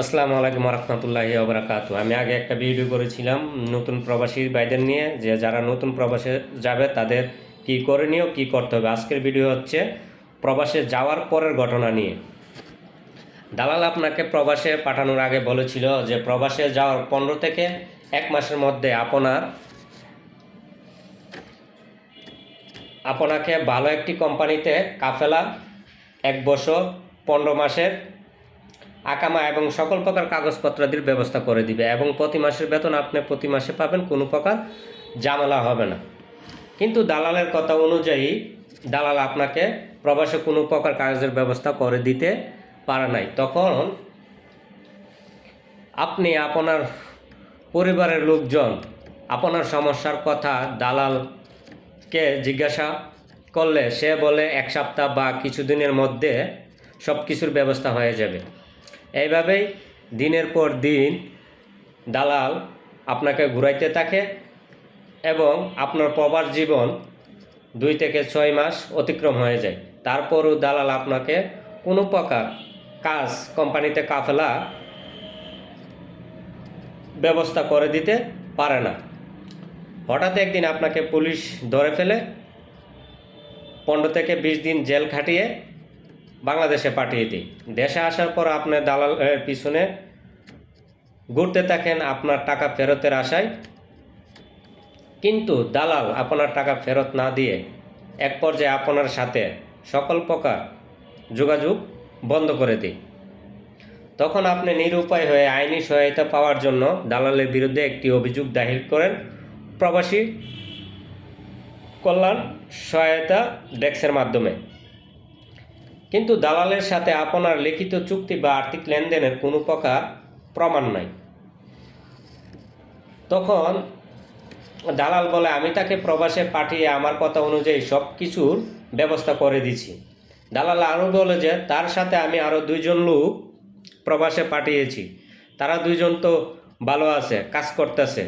আসসালামু আলাইকুম রহমতুল্লাহি ওবরাকাতু। আমি আগে একটা ভিডিও করেছিলাম নতুন প্রবাসী ভাইদের নিয়ে, যে যারা নতুন প্রবাসে যাবে তাদের কি করণীয়, কি করতে হবে। আজকের ভিডিও হচ্ছে প্রবাসে যাওয়ার পরের ঘটনা নিয়ে। দালাল আপনাকে প্রবাসে পাঠানোর আগে বলেছিল যে প্রবাসে যাওয়ার 15 থেকে 1 মাসের মধ্যে আপনাকে ভালো একটি কোম্পানিতে কাফেলা 1 বছর 15 মাসের আকামা এবং সকল প্রকার কাগজপত্রাদির ব্যবস্থা করে দিবে, এবং প্রতি মাসের বেতন আপনি প্রতি মাসে পাবেন, কোনো প্রকার ঝামেলা হবে না। কিন্তু দালালের কথা অনুযায়ী দালাল আপনাকে প্রবাসে কোনো প্রকার কাগজের ব্যবস্থা করে দিতে পারে নাই। তখন আপনি আপনার পরিবারের লোকজন আপনার সমস্যার কথা দালালকে জিজ্ঞাসা করলে সে বলে 1 সপ্তাহ বা কিছুদিনের মধ্যে সব কিছুর ব্যবস্থা হয়ে যাবে। এইভাবেই দিনের পর দিন দালাল আপনাকে ঘুরাইতে থাকে এবং আপনার প্রবাস জীবন 2 থেকে 6 মাস অতিক্রম হয়ে যায়। তারপরও দালাল আপনাকে কোনো প্রকার কাজ কোম্পানিতে কাফেলা ব্যবস্থা করে দিতে পারে না। হঠাৎ একদিন আপনাকে পুলিশ ধরে ফেলে 15 থেকে 20 দিন জেল খাটিয়ে বাংলাদেশে পাঠিয়ে দিই। দেশে আসার পর আপনি দালালের পিছনে ঘুরতে থাকেন আপনার টাকা ফেরতের আশায়, কিন্তু দালাল আপনার টাকা ফেরত না দিয়ে এক পর্যায়ে আপনার সাথে সকল প্রকার যোগাযোগ বন্ধ করে দিই। তখন আপনি নিরুপায় হয়ে আইনি সহায়তা পাওয়ার জন্য দালালের বিরুদ্ধে একটি অভিযোগ দাখিল করেন প্রবাসী কল্যাণ সহায়তা ডেস্কের মাধ্যমে। কিন্তু দালালের সাথে আপনার লিখিত চুক্তি বা আর্থিক লেনদেনের কোনো প্রকার প্রমাণ নাই। তখন দালাল বলে আমি তাকে প্রবাসে পাঠিয়ে আমার কথা অনুযায়ী সব কিছুর ব্যবস্থা করে দিছি। দালাল আরও বলে যে তার সাথে আমি আরও 2 জন লোক প্রবাসে পাঠিয়েছি, তারা 2 জন তো ভালো আছে, কাজ করতেছে,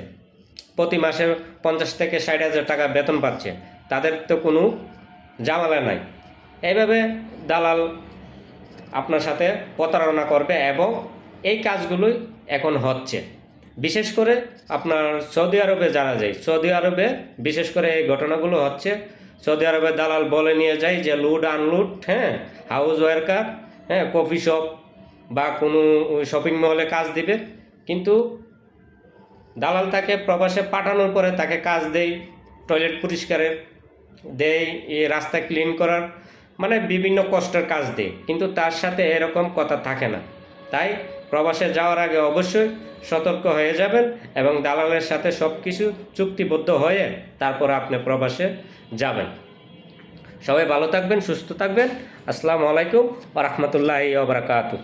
প্রতি মাসে 50 থেকে 60,000 টাকা বেতন পাচ্ছে, তাদের তো কোনো ঝামেলা নাই। এইভাবে দালাল আপনার সাথে প্রতারণা করবে এবং এই কাজগুলোই এখন হচ্ছে। বিশেষ করে আপনার সৌদি আরবে যারা যায়, সৌদি আরবে বিশেষ করে এই ঘটনাগুলো হচ্ছে। সৌদি আরবে দালাল বলে নিয়ে যায় যে লুট আনলুট, হাউস ওয়ার্কার, কফি শপ বা কোনো শপিং মলে কাজ দিবে, কিন্তু দালাল তাকে প্রবাসে পাঠানোর পরে তাকে কাজ দেয় টয়লেট পরিষ্কারের, দেয় রাস্তা ক্লিন করার, মানে বিভিন্ন কষ্টের কাজ দেয়, কিন্তু তার সাথে এরকম কথা থাকে না। তাই প্রবাসে যাওয়ার আগে অবশ্যই সতর্ক হয়ে যাবেন এবং দালালের সাথে সব কিছু চুক্তিবদ্ধ হয়ে তারপর আপনি প্রবাসে যাবেন। সবাই ভালো থাকবেন, সুস্থ থাকবেন। আসসালামু আলাইকুম ওয়া রাহমাতুল্লাহি ওয়া বারাকাতুহু।